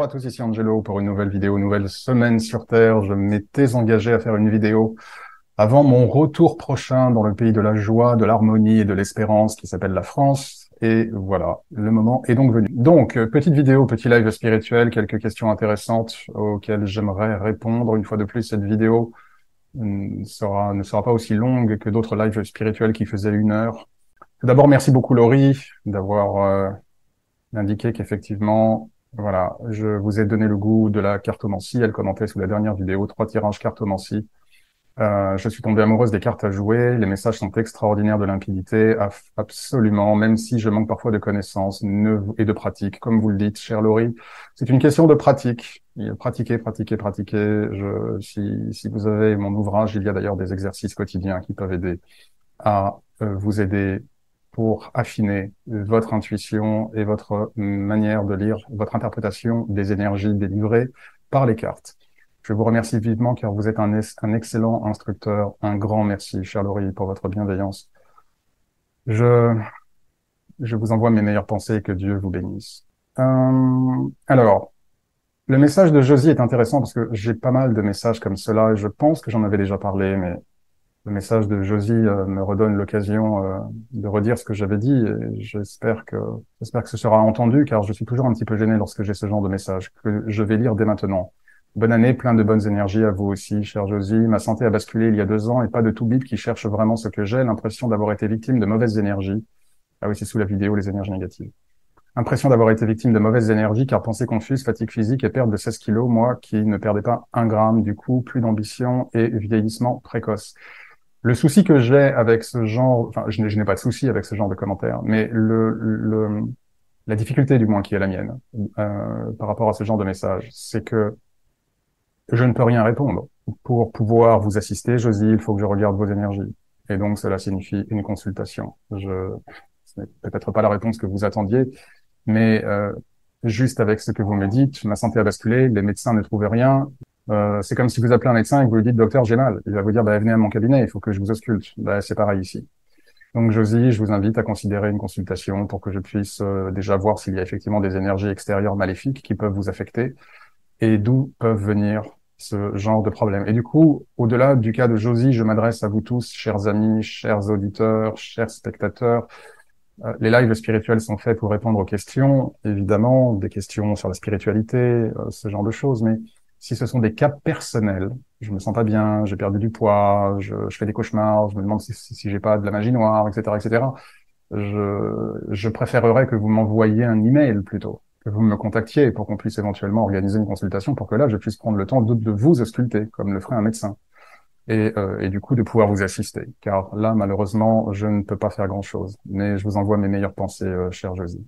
à tous, ici Angelo pour une nouvelle vidéo, nouvelle semaine sur Terre. Je m'étais engagé à faire une vidéo avant mon retour prochain dans le pays de la joie, de l'harmonie et de l'espérance qui s'appelle la France. Et voilà, le moment est donc venu. Donc, petite vidéo, petit live spirituel, quelques questions intéressantes auxquelles j'aimerais répondre. Une fois de plus, cette vidéo ne sera pas aussi longue que d'autres lives spirituels qui faisaient 1 heure. Tout d'abord, merci beaucoup Laurie d'avoir indiqué qu'effectivement, voilà, je vous ai donné le goût de la cartomancie. Elle commentait sous la dernière vidéo, 3 tirages cartomancie. Je suis tombé amoureuse des cartes à jouer. Les messages sont extraordinaires de limpidité, absolument, même si je manque parfois de connaissances et de pratique. Comme vous le dites, chère Laurie, c'est une question de pratique. Pratiquer, pratiquer, pratiquer. Si vous avez mon ouvrage, il y a d'ailleurs des exercices quotidiens qui peuvent aider à vous aider pour affiner votre intuition et votre manière de lire, votre interprétation des énergies délivrées par les cartes. Je vous remercie vivement car vous êtes un excellent instructeur. Un grand merci, cher Laurie, pour votre bienveillance. Je vous envoie mes meilleures pensées et que Dieu vous bénisse. Alors, le message de Josie est intéressant parce que j'ai pas mal de messages comme cela et je pense que j'en avais déjà parlé, mais le message de Josie me redonne l'occasion de redire ce que j'avais dit et j'espère que ce sera entendu car je suis toujours un petit peu gêné lorsque j'ai ce genre de message que je vais lire dès maintenant. Bonne année, plein de bonnes énergies à vous aussi, chère Josie. Ma santé a basculé il y a 2 ans et pas de tout bip qui cherche vraiment ce que j'ai, l'impression d'avoir été victime de mauvaises énergies. Ah oui, c'est sous la vidéo, les énergies négatives. Impression d'avoir été victime de mauvaises énergies car pensée confuse, fatigue physique et perte de 16 kilos, moi qui ne perdais pas 1 gramme, du coup, plus d'ambition et vieillissement précoce. Le souci que j'ai avec ce genre, enfin, je n'ai pas de souci avec ce genre de commentaires, mais la difficulté du moins qui est la mienne par rapport à ce genre de message, c'est que je ne peux rien répondre. Pour pouvoir vous assister, Josie, il faut que je regarde vos énergies. Et donc, cela signifie une consultation. Ce n'est peut-être pas la réponse que vous attendiez, mais juste avec ce que vous me dites, ma santé a basculé, les médecins ne trouvaient rien. C'est comme si vous appelez un médecin et que vous lui dites, docteur, j'ai mal. Il va vous dire, bah, venez à mon cabinet, il faut que je vous ausculte. Bah, c'est pareil ici. Donc, Josie, je vous invite à considérer une consultation pour que je puisse déjà voir s'il y a effectivement des énergies extérieures maléfiques qui peuvent vous affecter et d'où peuvent venir ce genre de problème. Et du coup, au-delà du cas de Josie, je m'adresse à vous tous, chers amis, chers auditeurs, chers spectateurs. Les lives spirituels sont faits pour répondre aux questions, évidemment, des questions sur la spiritualité, ce genre de choses, mais si ce sont des cas personnels, je me sens pas bien, j'ai perdu du poids, je fais des cauchemars, je me demande si j'ai pas de la magie noire, etc., etc., je préférerais que vous m'envoyiez un email plutôt, que vous me contactiez pour qu'on puisse éventuellement organiser une consultation pour que là, je puisse prendre le temps de vous ausculter, comme le ferait un médecin. Et du coup, de pouvoir vous assister. Car là, malheureusement, je ne peux pas faire grand-chose. Mais je vous envoie mes meilleures pensées, chère Josie.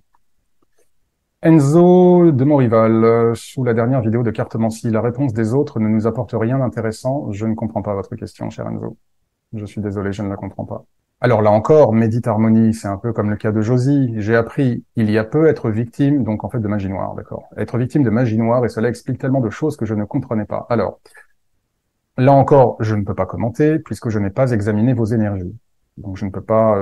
Enzo de Morival, sous la dernière vidéo de cartomancie, la réponse des autres ne nous apporte rien d'intéressant. Je ne comprends pas votre question, cher Enzo. Je suis désolé, je ne la comprends pas. Alors là encore, médite harmonie, c'est un peu comme le cas de Josie. J'ai appris il y a peu être victime, donc en fait de magie noire, d'accord. Être victime de magie noire, et cela explique tellement de choses que je ne comprenais pas. Alors, là encore, je ne peux pas commenter, puisque je n'ai pas examiné vos énergies. Donc je ne peux pas,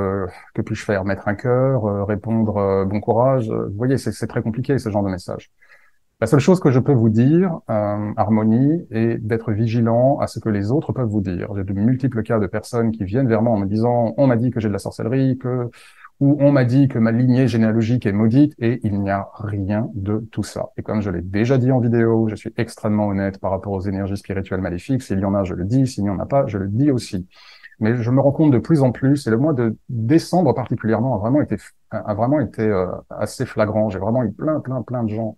que puis-je faire? Mettre un cœur, répondre bon courage. Vous voyez, c'est très compliqué ce genre de message. La seule chose que je peux vous dire, Harmonie, est d'être vigilant à ce que les autres peuvent vous dire. J'ai de multiples cas de personnes qui viennent vers moi en me disant « on m'a dit que j'ai de la sorcellerie », ou « on m'a dit que ma lignée généalogique est maudite », et il n'y a rien de tout ça. Et comme je l'ai déjà dit en vidéo, je suis extrêmement honnête par rapport aux énergies spirituelles maléfiques. S'il y en a, je le dis. S'il n'y en a pas, je le dis aussi. Mais je me rends compte de plus en plus, et le mois de décembre particulièrement a vraiment été assez flagrant. J'ai vraiment eu plein de gens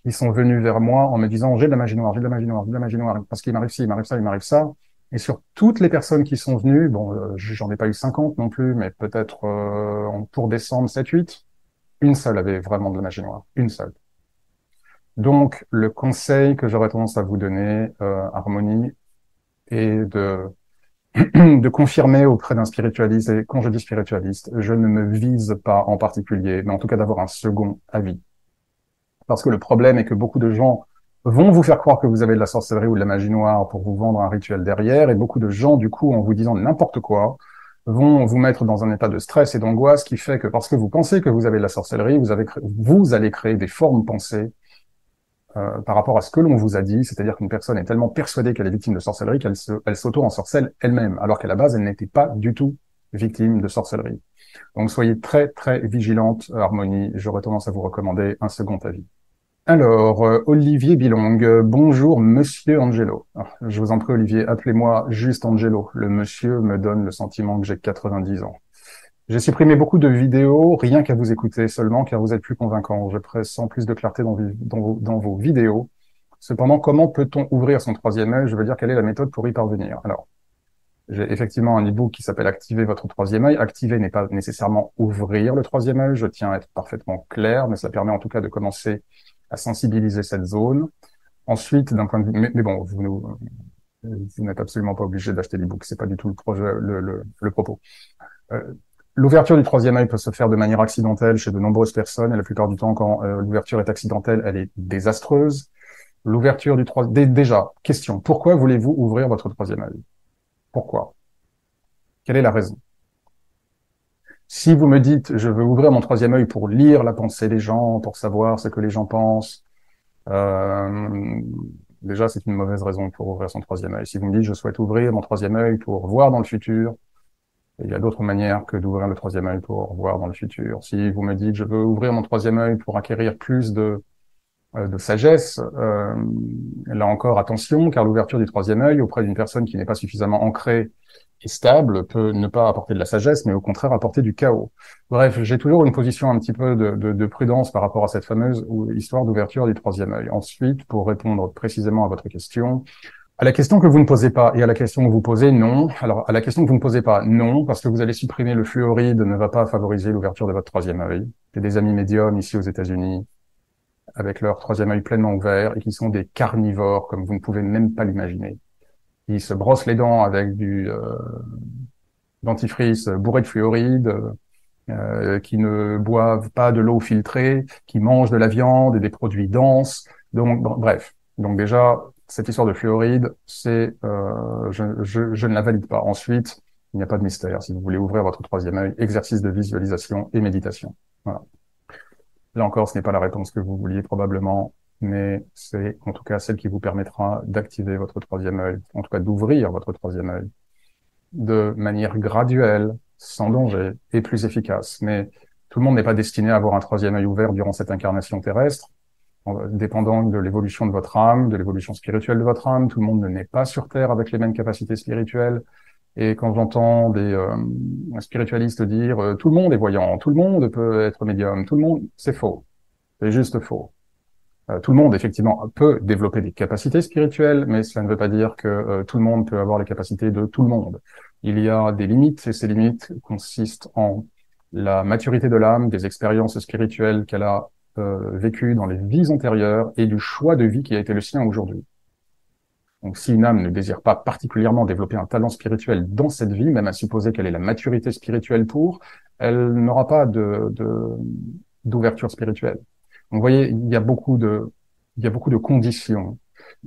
qui sont venus vers moi en me disant j'ai de la magie noire, j'ai de la magie noire, j'ai de la magie noire, parce qu'il m'arrive ci, il m'arrive ça, il m'arrive ça. Et sur toutes les personnes qui sont venues, bon, j'en ai pas eu 50 non plus, mais peut-être pour décembre 7-8, une seule avait vraiment de la magie noire, une seule. Donc le conseil que j'aurais tendance à vous donner, Harmonie, est de confirmer auprès d'un spiritualiste, et quand je dis spiritualiste, je ne me vise pas en particulier, mais en tout cas d'avoir un second avis. Parce que le problème est que beaucoup de gens vont vous faire croire que vous avez de la sorcellerie ou de la magie noire pour vous vendre un rituel derrière, et beaucoup de gens, du coup, en vous disant n'importe quoi, vont vous mettre dans un état de stress et d'angoisse qui fait que parce que vous pensez que vous avez de la sorcellerie, vous allez créer des formes pensées par rapport à ce que l'on vous a dit, c'est-à-dire qu'une personne est tellement persuadée qu'elle est victime de sorcellerie elle s'auto-ensorcelle elle-même, alors qu'à la base, elle n'était pas du tout victime de sorcellerie. Donc soyez très très vigilante, Harmonie, j'aurais tendance à vous recommander un second avis. Alors, Olivier Bilong, bonjour Monsieur Angelo. Ah, je vous en prie Olivier, appelez-moi juste Angelo. Le monsieur me donne le sentiment que j'ai 90 ans. J'ai supprimé beaucoup de vidéos, rien qu'à vous écouter seulement, car vous êtes plus convaincant. Je pressens plus de clarté dans vos vidéos. Cependant, comment peut-on ouvrir son troisième œil? Je veux dire, quelle est la méthode pour y parvenir? Alors, j'ai effectivement un e-book qui s'appelle Activer votre troisième œil. Activer n'est pas nécessairement ouvrir le troisième œil, je tiens à être parfaitement clair, mais ça permet en tout cas de commencer à sensibiliser cette zone. Ensuite, d'un point de vue, mais bon, vous n'êtes absolument pas obligé d'acheter l'e-book, c'est pas du tout le projet, le propos. L'ouverture du troisième œil peut se faire de manière accidentelle chez de nombreuses personnes, et la plupart du temps, quand l'ouverture est accidentelle, elle est désastreuse. L'ouverture du troisième... Déjà, question, pourquoi voulez-vous ouvrir votre troisième œil? Pourquoi? Quelle est la raison? Si vous me dites, je veux ouvrir mon troisième œil pour lire la pensée des gens, pour savoir ce que les gens pensent, déjà, c'est une mauvaise raison pour ouvrir son troisième œil. Si vous me dites, je souhaite ouvrir mon troisième œil pour voir dans le futur, il y a d'autres manières que d'ouvrir le troisième œil pour voir dans le futur. Si vous me dites, je veux ouvrir mon troisième œil pour acquérir plus de sagesse, là encore, attention, car l'ouverture du troisième œil auprès d'une personne qui n'est pas suffisamment ancrée et stable peut ne pas apporter de la sagesse, mais au contraire apporter du chaos. Bref, j'ai toujours une position un petit peu de prudence par rapport à cette fameuse histoire d'ouverture du troisième œil. Ensuite, pour répondre précisément à votre question, à la question que vous ne posez pas et à la question que vous posez, non. Alors, à la question que vous ne posez pas, non, parce que vous allez supprimer le fluoride ne va pas favoriser l'ouverture de votre troisième œil. J'ai des amis médiums ici aux États-Unis avec leur troisième œil pleinement ouvert et qui sont des carnivores comme vous ne pouvez même pas l'imaginer. Ils se brossent les dents avec du dentifrice bourré de fluoride, qui ne boivent pas de l'eau filtrée, qui mangent de la viande et des produits denses. Donc, bref. Donc déjà, cette histoire de fluoride, je ne la valide pas. Ensuite, il n'y a pas de mystère. Si vous voulez ouvrir votre troisième œil, exercice de visualisation et méditation. Voilà. Là encore, ce n'est pas la réponse que vous vouliez probablement, mais c'est en tout cas celle qui vous permettra d'activer votre troisième œil, en tout cas d'ouvrir votre troisième œil de manière graduelle, sans danger et plus efficace. Mais tout le monde n'est pas destiné à avoir un troisième œil ouvert durant cette incarnation terrestre. Dépendant de l'évolution de votre âme, de l'évolution spirituelle de votre âme, tout le monde ne naît pas sur Terre avec les mêmes capacités spirituelles. Et quand j'entends des spiritualistes dire tout le monde est voyant, tout le monde peut être médium, tout le monde, c'est faux. C'est juste faux. Tout le monde, effectivement, peut développer des capacités spirituelles, mais cela ne veut pas dire que tout le monde peut avoir les capacités de tout le monde. Il y a des limites, et ces limites consistent en la maturité de l'âme, des expériences spirituelles qu'elle a vécues dans les vies antérieures et du choix de vie qui a été le sien aujourd'hui. Donc, si une âme ne désire pas particulièrement développer un talent spirituel dans cette vie, même à supposer qu'elle ait la maturité spirituelle pour, elle n'aura pas d'ouverture spirituelle. Donc, vous voyez, il y a beaucoup de conditions.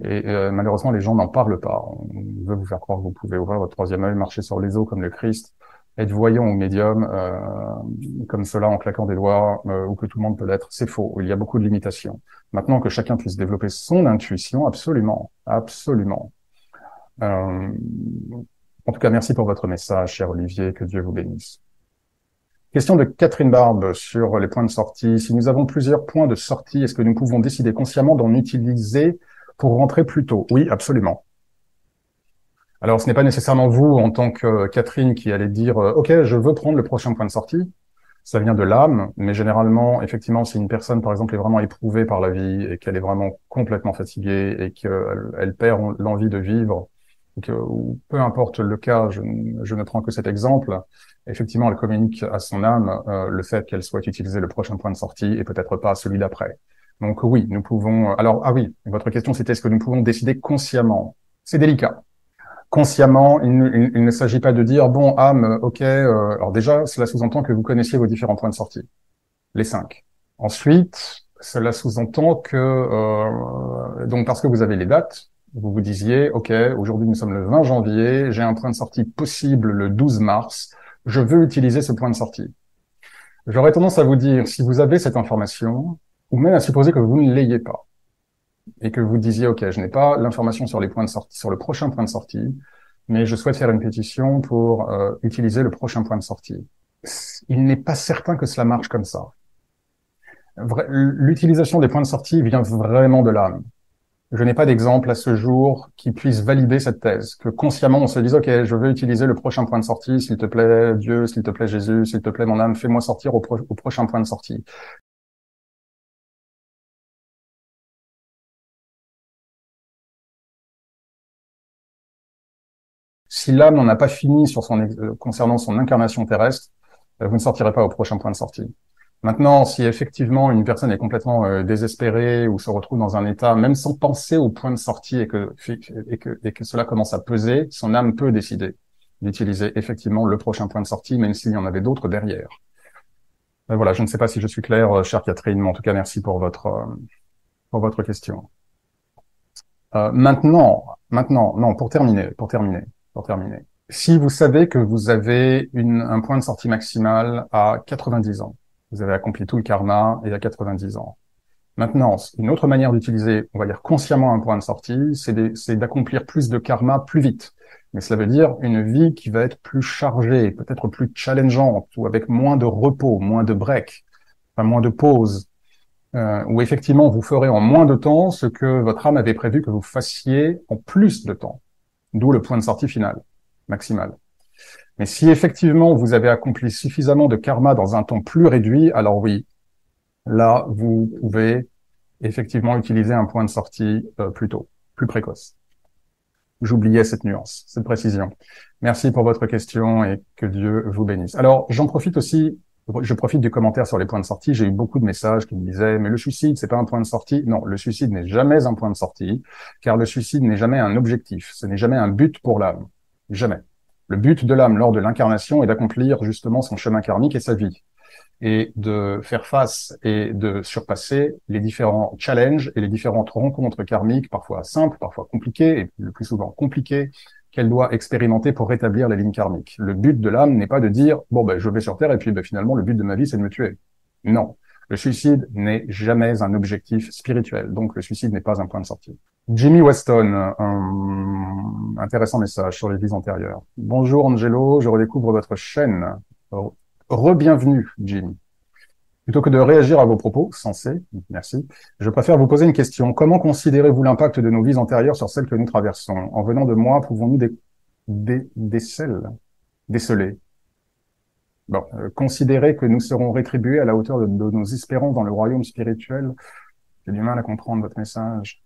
Et malheureusement, les gens n'en parlent pas. On veut vous faire croire que vous pouvez ouvrir votre troisième œil, marcher sur les eaux comme le Christ, être voyant ou médium comme cela en claquant des doigts, ou que tout le monde peut l'être. C'est faux. Il y a beaucoup de limitations. Maintenant que chacun puisse développer son intuition, absolument, absolument. En tout cas, merci pour votre message, cher Olivier. Que Dieu vous bénisse. Question de Catherine Barbe sur les points de sortie. Si nous avons plusieurs points de sortie, est-ce que nous pouvons décider consciemment d'en utiliser pour rentrer plus tôt? Oui, absolument. Alors, ce n'est pas nécessairement vous, en tant que Catherine, qui allez dire « Ok, je veux prendre le prochain point de sortie ». Ça vient de l'âme, mais généralement, effectivement, si une personne, par exemple, est vraiment éprouvée par la vie et qu'elle est vraiment complètement fatiguée et qu'elle perd l'envie de vivre, ou peu importe le cas, je ne prends que cet exemple, effectivement, elle communique à son âme le fait qu'elle souhaite utiliser le prochain point de sortie et peut-être pas celui d'après. Donc oui, nous pouvons... Alors, ah oui, votre question c'était est-ce que nous pouvons décider consciemment? C'est délicat. Consciemment, il ne s'agit pas de dire bon âme, ok. Alors déjà, cela sous-entend que vous connaissiez vos différents points de sortie, les 5. Ensuite, cela sous-entend que donc parce que vous avez les dates, vous vous disiez ok, aujourd'hui nous sommes le 20 janvier, j'ai un point de sortie possible le 12 mars, je veux utiliser ce point de sortie. J'aurais tendance à vous dire si vous avez cette information, ou même à supposer que vous ne l'ayez pas. et que vous disiez, OK, je n'ai pas l'information sur les points de sortie, sur le prochain point de sortie, mais je souhaite faire une pétition pour utiliser le prochain point de sortie. Il n'est pas certain que cela marche comme ça. L'utilisation des points de sortie vient vraiment de l'âme. Je n'ai pas d'exemple à ce jour qui puisse valider cette thèse, que consciemment on se dise, OK, je veux utiliser le prochain point de sortie, s'il te plaît Dieu, s'il te plaît Jésus, s'il te plaît mon âme, fais-moi sortir au prochain point de sortie. Si l'âme n'en a pas fini sur concernant son incarnation terrestre, vous ne sortirez pas au prochain point de sortie. Maintenant, si effectivement une personne est complètement désespérée ou se retrouve dans un état, même sans penser au point de sortie et que cela commence à peser, son âme peut décider d'utiliser effectivement le prochain point de sortie, même s'il y en avait d'autres derrière. Voilà, je ne sais pas si je suis clair, chère Catherine, mais en tout cas, merci pour votre question. Maintenant, non, pour terminer. Si vous savez que vous avez un point de sortie maximal à 90 ans, vous avez accompli tout le karma et à 90 ans. Maintenant, une autre manière d'utiliser, on va dire consciemment un point de sortie, c'est d'accomplir plus de karma plus vite. Mais cela veut dire une vie qui va être plus chargée, peut-être plus challengeante, ou avec moins de repos, moins de break, enfin moins de pause, où effectivement vous ferez en moins de temps ce que votre âme avait prévu que vous fassiez en plus de temps. D'où le point de sortie final, maximal. Mais si effectivement vous avez accompli suffisamment de karma dans un temps plus réduit, alors oui, là vous pouvez effectivement utiliser un point de sortie plus tôt, plus précoce. J'oubliais cette nuance, cette précision. Merci pour votre question et que Dieu vous bénisse. Alors, j'en profite aussi, je profite du commentaire sur les points de sortie. J'ai eu beaucoup de messages qui me disaient, mais le suicide, c'est pas un point de sortie. Non, le suicide n'est jamais un point de sortie, car le suicide n'est jamais un objectif. Ce n'est jamais un but pour l'âme. Jamais. Le but de l'âme lors de l'incarnation est d'accomplir justement son chemin karmique et sa vie, et de faire face et de surpasser les différents challenges et les différentes rencontres karmiques, parfois simples, parfois compliquées, et le plus souvent compliquées, qu'elle doit expérimenter pour rétablir la ligne karmique. Le but de l'âme n'est pas de dire « bon, je vais sur Terre et puis finalement, le but de ma vie, c'est de me tuer ». Non. Le suicide n'est jamais un objectif spirituel, donc le suicide n'est pas un point de sortie. Jimmy Weston, un intéressant message sur les vies antérieures. Bonjour Angelo, je redécouvre votre chaîne. Re-bienvenue, Jimmy. Plutôt que de réagir à vos propos, sensés, merci, je préfère vous poser une question. Comment considérez-vous l'impact de nos vies antérieures sur celles que nous traversons? En venant de moi, pouvons-nous déceler? Bon, considérer que nous serons rétribués à la hauteur de nos espérances dans le royaume spirituel. J'ai du mal à comprendre votre message.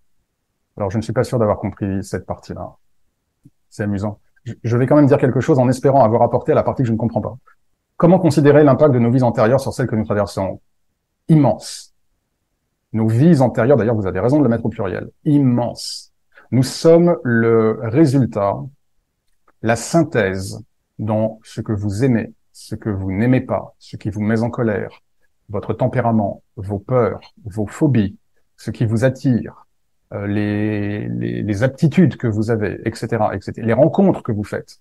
Alors, je ne suis pas sûr d'avoir compris cette partie-là. C'est amusant. Je vais quand même dire quelque chose en espérant avoir apporté à la partie que je ne comprends pas. Comment considérer l'impact de nos vies antérieures sur celles que nous traversons? Immense. Nos vies antérieures, d'ailleurs, vous avez raison de le mettre au pluriel, immense. Nous sommes le résultat, la synthèse dans ce que vous aimez, ce que vous n'aimez pas, ce qui vous met en colère, votre tempérament, vos peurs, vos phobies, ce qui vous attire, les aptitudes que vous avez, etc., les rencontres que vous faites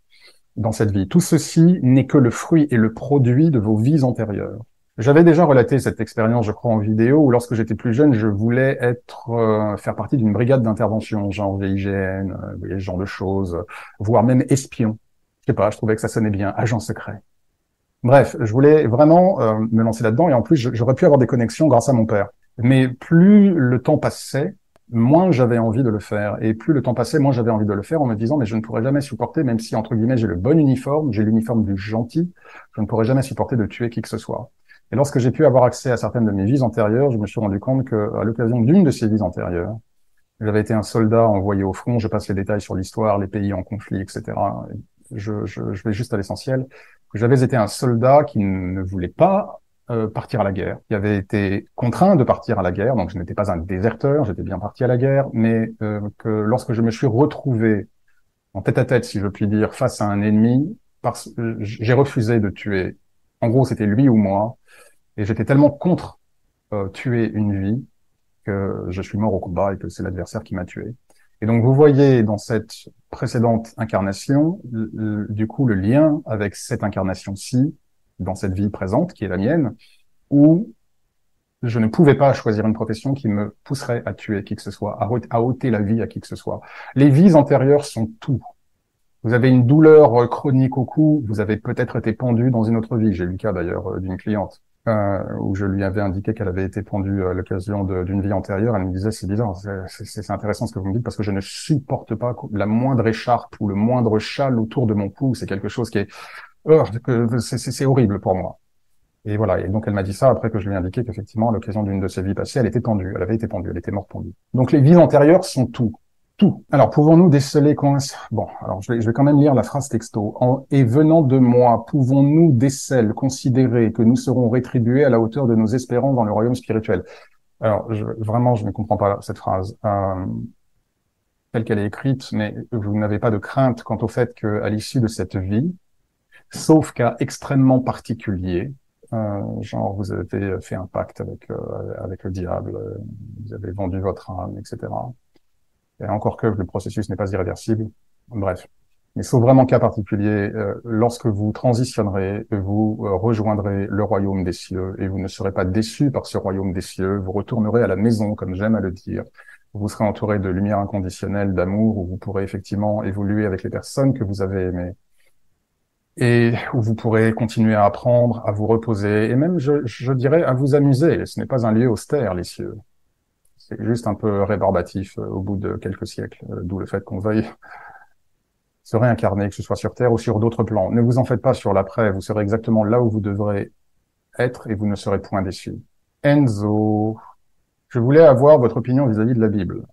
dans cette vie. Tout ceci n'est que le fruit et le produit de vos vies antérieures. J'avais déjà relaté cette expérience, je crois, en vidéo, où lorsque j'étais plus jeune, je voulais faire partie d'une brigade d'intervention, genre VIGN, vous voyez, ce genre de choses, voire même espion. Je sais pas, je trouvais que ça sonnait bien, agent secret. Bref, je voulais vraiment me lancer là-dedans, et en plus, j'aurais pu avoir des connexions grâce à mon père. Mais plus le temps passait, moins j'avais envie de le faire. Et plus le temps passait, moins j'avais envie de le faire en me disant, mais je ne pourrais jamais supporter, même si, entre guillemets, j'ai le bon uniforme, j'ai l'uniforme du gentil, je ne pourrais jamais supporter de tuer qui que ce soit. Et lorsque j'ai pu avoir accès à certaines de mes vies antérieures, je me suis rendu compte que, à l'occasion d'une de ces vies antérieures, j'avais été un soldat envoyé au front, je passe les détails sur l'histoire, les pays en conflit, etc. Je vais juste à l'essentiel. J'avais été un soldat qui ne voulait pas partir à la guerre, qui avait été contraint de partir à la guerre, donc je n'étais pas un déserteur, j'étais bien parti à la guerre, mais que lorsque je me suis retrouvé en tête-à-tête, si je puis dire, face à un ennemi, j'ai refusé de tuer. En gros, c'était lui ou moi, et j'étais tellement contre tuer une vie que je suis mort au combat et que c'est l'adversaire qui m'a tué. Et donc, vous voyez dans cette précédente incarnation, du coup, le lien avec cette incarnation-ci, dans cette vie présente, qui est la mienne, où je ne pouvais pas choisir une profession qui me pousserait à tuer qui que ce soit, à ôter la vie à qui que ce soit. Les vies antérieures sont tout. Vous avez une douleur chronique au cou, vous avez peut-être été pendu dans une autre vie. J'ai eu le cas d'ailleurs d'une cliente où je lui avais indiqué qu'elle avait été pendue à l'occasion d'une vie antérieure. Elle me disait, c'est bizarre, c'est intéressant ce que vous me dites parce que je ne supporte pas la moindre écharpe ou le moindre châle autour de mon cou. C'est quelque chose qui est, c'est horrible pour moi. Et voilà. Et donc, elle m'a dit ça après que je lui ai indiqué qu'effectivement, à l'occasion d'une de ses vies passées, elle était pendue. Elle avait été pendue. Elle était morte pendue. Donc, les vies antérieures sont tout. Tout. Alors, pouvons-nous déceler bon, alors, je vais quand même lire la phrase texto. Et venant de moi, pouvons-nous déceler, considérer que nous serons rétribués à la hauteur de nos espérances dans le royaume spirituel? Alors, vraiment, je ne comprends pas cette phrase. Telle qu'elle est écrite, mais vous n'avez pas de crainte quant au fait qu'à l'issue de cette vie, sauf cas extrêmement particulier, genre vous avez fait un pacte avec le diable, vous avez vendu votre âme, etc. Et encore que le processus n'est pas irréversible. Bref. Mais sauf vraiment cas particulier, lorsque vous transitionnerez, vous rejoindrez le royaume des cieux et vous ne serez pas déçus par ce royaume des cieux. Vous retournerez à la maison, comme j'aime à le dire. Vous serez entouré de lumière inconditionnelle, d'amour, où vous pourrez effectivement évoluer avec les personnes que vous avez aimées et où vous pourrez continuer à apprendre, à vous reposer et même, je dirais, à vous amuser. Ce n'est pas un lieu austère, les cieux. C'est juste un peu rébarbatif au bout de quelques siècles, d'où le fait qu'on veuille se réincarner, que ce soit sur Terre ou sur d'autres plans. Ne vous en faites pas sur l'après, vous serez exactement là où vous devrez être et vous ne serez point déçus. Enzo, je voulais avoir votre opinion vis-à-vis de la Bible.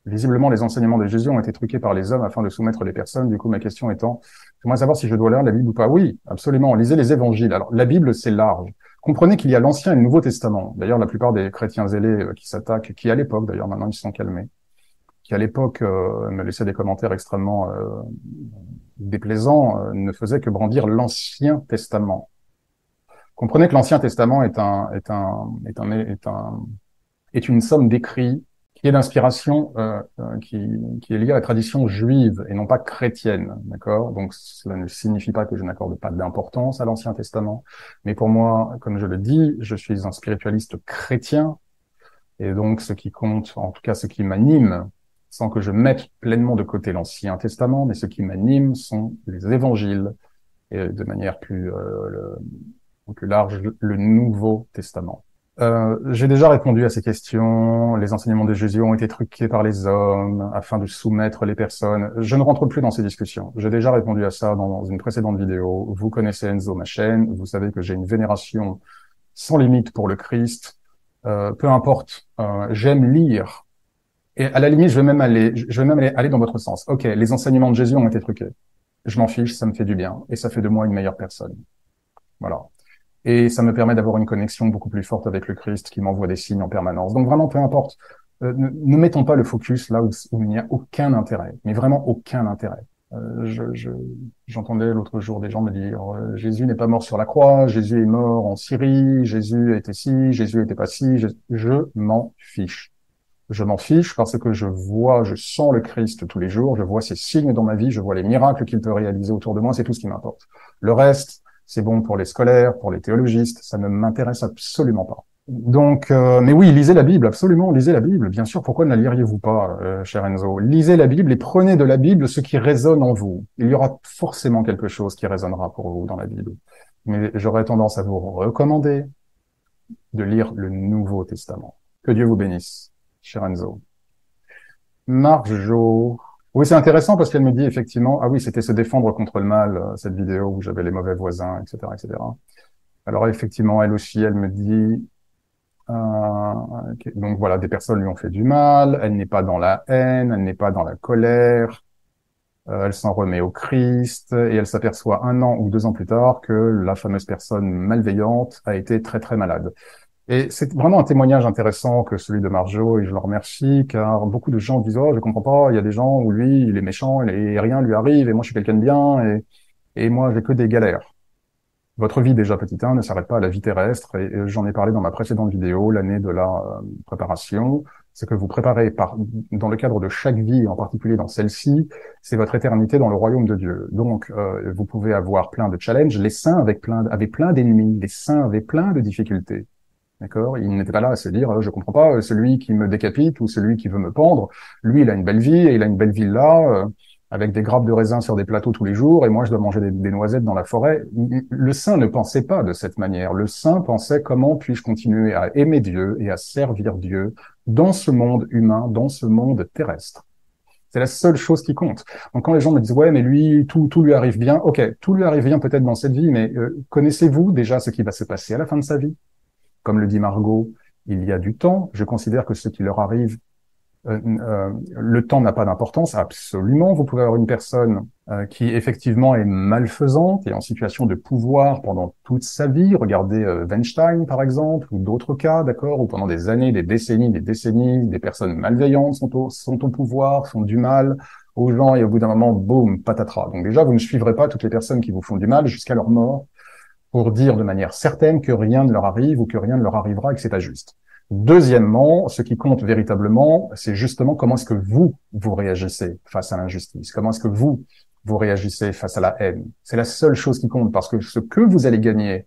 Visiblement, les enseignements de Jésus ont été truqués par les hommes afin de soumettre les personnes. Du coup, ma question étant, j'aimerais savoir si je dois lire la Bible ou pas. Oui, absolument. Lisez les évangiles. Alors, la Bible, c'est large. Comprenez qu'il y a l'Ancien et le Nouveau Testament. D'ailleurs, la plupart des chrétiens zélés qui s'attaquent, qui à l'époque, d'ailleurs, maintenant ils se sont calmés, qui à l'époque me laissaient des commentaires extrêmement déplaisants, ne faisaient que brandir l'Ancien Testament. Comprenez que l'Ancien Testament est une somme d'écrits qui est d'inspiration qui est liée à la tradition juive et non pas chrétienne, d'accord? Donc cela ne signifie pas que je n'accorde pas d'importance à l'Ancien Testament, mais pour moi, comme je le dis, je suis un spiritualiste chrétien et donc ce qui compte, en tout cas ce qui m'anime, sans que je mette pleinement de côté l'Ancien Testament, mais ce qui m'anime sont les évangiles et de manière plus large le Nouveau Testament. J'ai déjà répondu à ces questions. Les enseignements de Jésus ont été truqués par les hommes afin de soumettre les personnes. Je ne rentre plus dans ces discussions. J'ai déjà répondu à ça dans une précédente vidéo. Vous connaissez Enzo, ma chaîne. Vous savez que j'ai une vénération sans limite pour le Christ. Peu importe. J'aime lire. Et à la limite, je vais même aller dans votre sens. Ok, les enseignements de Jésus ont été truqués. Je m'en fiche, ça me fait du bien. Et ça fait de moi une meilleure personne. Voilà. Et ça me permet d'avoir une connexion beaucoup plus forte avec le Christ qui m'envoie des signes en permanence. Donc vraiment, peu importe. Ne mettons pas le focus là où il n'y a aucun intérêt, mais vraiment aucun intérêt. J'entendais l'autre jour des gens me dire Jésus n'est pas mort sur la croix, Jésus est mort en Syrie, Jésus était ci, Jésus était pas ci. Je m'en fiche. Je m'en fiche parce que je sens le Christ tous les jours, je vois ses signes dans ma vie, je vois les miracles qu'il peut réaliser autour de moi, c'est tout ce qui m'importe. Le reste, c'est bon pour les scolaires, pour les théologistes, ça ne m'intéresse absolument pas. Donc, mais oui, lisez la Bible, absolument, lisez la Bible, bien sûr, pourquoi ne la liriez-vous pas, cher Enzo? Lisez la Bible et prenez de la Bible ce qui résonne en vous. Il y aura forcément quelque chose qui résonnera pour vous dans la Bible. Mais j'aurais tendance à vous recommander de lire le Nouveau Testament. Que Dieu vous bénisse, cher Enzo. Marjo. Oui, c'est intéressant parce qu'elle me dit effectivement, ah oui, c'était se défendre contre le mal, cette vidéo où j'avais les mauvais voisins, etc., etc. Alors effectivement, elle aussi, elle me dit, okay. Donc voilà, des personnes lui ont fait du mal, elle n'est pas dans la haine, elle n'est pas dans la colère, elle s'en remet au Christ et elle s'aperçoit 1 an ou 2 ans plus tard que la fameuse personne malveillante a été très très malade. Et c'est vraiment un témoignage intéressant que celui de Marjo, et je le remercie, car beaucoup de gens disent « Oh, je comprends pas, il y a des gens où lui, il est méchant, et rien lui arrive, et moi, je suis quelqu'un de bien, et moi, j'ai que des galères. » Votre vie, déjà, petit 1, ne s'arrête pas à la vie terrestre, et j'en ai parlé dans ma précédente vidéo, l'année de la préparation. C'est que vous préparez dans le cadre de chaque vie, en particulier dans celle-ci, c'est votre éternité dans le royaume de Dieu. Donc, vous pouvez avoir plein de challenges. Les saints avaient plein d'ennemis, les saints avaient plein de difficultés. D'accord? Il n'était pas là à se dire, je comprends pas, celui qui me décapite ou celui qui veut me pendre, lui, il a une belle vie et il a une belle villa avec des grappes de raisin sur des plateaux tous les jours et moi, je dois manger des noisettes dans la forêt. Le saint ne pensait pas de cette manière. Le saint pensait comment puis-je continuer à aimer Dieu et à servir Dieu dans ce monde humain, dans ce monde terrestre. C'est la seule chose qui compte. Donc quand les gens me disent ouais mais lui tout lui arrive bien, ok, tout lui arrive bien peut-être dans cette vie, mais connaissez-vous déjà ce qui va se passer à la fin de sa vie? Comme le dit Margot, il y a du temps. Je considère que ce qui leur arrive, le temps n'a pas d'importance. Absolument, vous pouvez avoir une personne qui effectivement est malfaisante et en situation de pouvoir pendant toute sa vie. Regardez Weinstein par exemple, ou d'autres cas, d'accord, où pendant des années, des décennies, des personnes malveillantes sont au pouvoir, font du mal aux gens et au bout d'un moment, boum, patatras. Donc déjà, vous ne suivrez pas toutes les personnes qui vous font du mal jusqu'à leur mort pour dire de manière certaine que rien ne leur arrive ou que rien ne leur arrivera et que c'est pas juste. Deuxièmement, ce qui compte véritablement, c'est justement comment est-ce que vous réagissez face à l'injustice, comment est-ce que vous réagissez face à la haine. C'est la seule chose qui compte parce que ce que vous allez gagner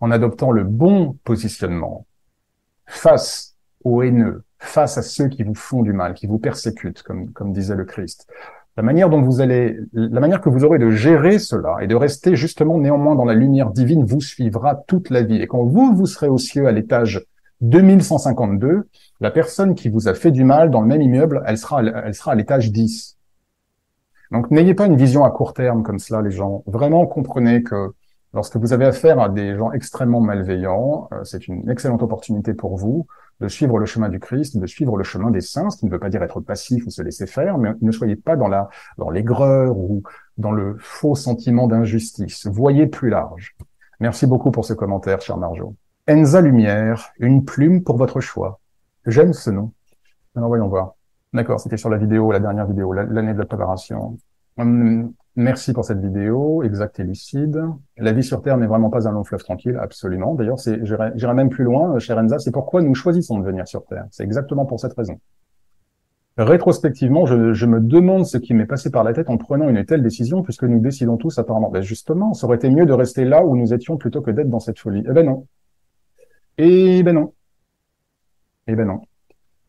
en adoptant le bon positionnement face aux haineux, face à ceux qui vous font du mal, qui vous persécutent, comme disait le Christ, la manière que vous aurez de gérer cela et de rester justement néanmoins dans la lumière divine vous suivra toute la vie. Et quand vous serez aux cieux à l'étage 2152, la personne qui vous a fait du mal dans le même immeuble, elle sera à l'étage 10. Donc n'ayez pas une vision à court terme comme cela, les gens. Vraiment comprenez que lorsque vous avez affaire à des gens extrêmement malveillants, c'est une excellente opportunité pour vous de suivre le chemin du Christ, de suivre le chemin des saints, ce qui ne veut pas dire être passif ou se laisser faire, mais ne soyez pas dans l'aigreur ou dans le faux sentiment d'injustice. Voyez plus large. Merci beaucoup pour ce commentaire, cher Marjo. Enza Lumière, une plume pour votre choix. J'aime ce nom. Alors voyons voir. D'accord, c'était sur la vidéo, la dernière vidéo, l'année de la préparation. Merci pour cette vidéo, exacte et lucide. La vie sur Terre n'est vraiment pas un long fleuve tranquille, absolument. D'ailleurs, j'irai même plus loin, cher Enza, c'est pourquoi nous choisissons de venir sur Terre. C'est exactement pour cette raison. Rétrospectivement, je me demande ce qui m'est passé par la tête en prenant une telle décision, puisque nous décidons tous apparemment. Ben justement, ça aurait été mieux de rester là où nous étions plutôt que d'être dans cette folie. Eh ben non. Eh ben non. Eh ben non.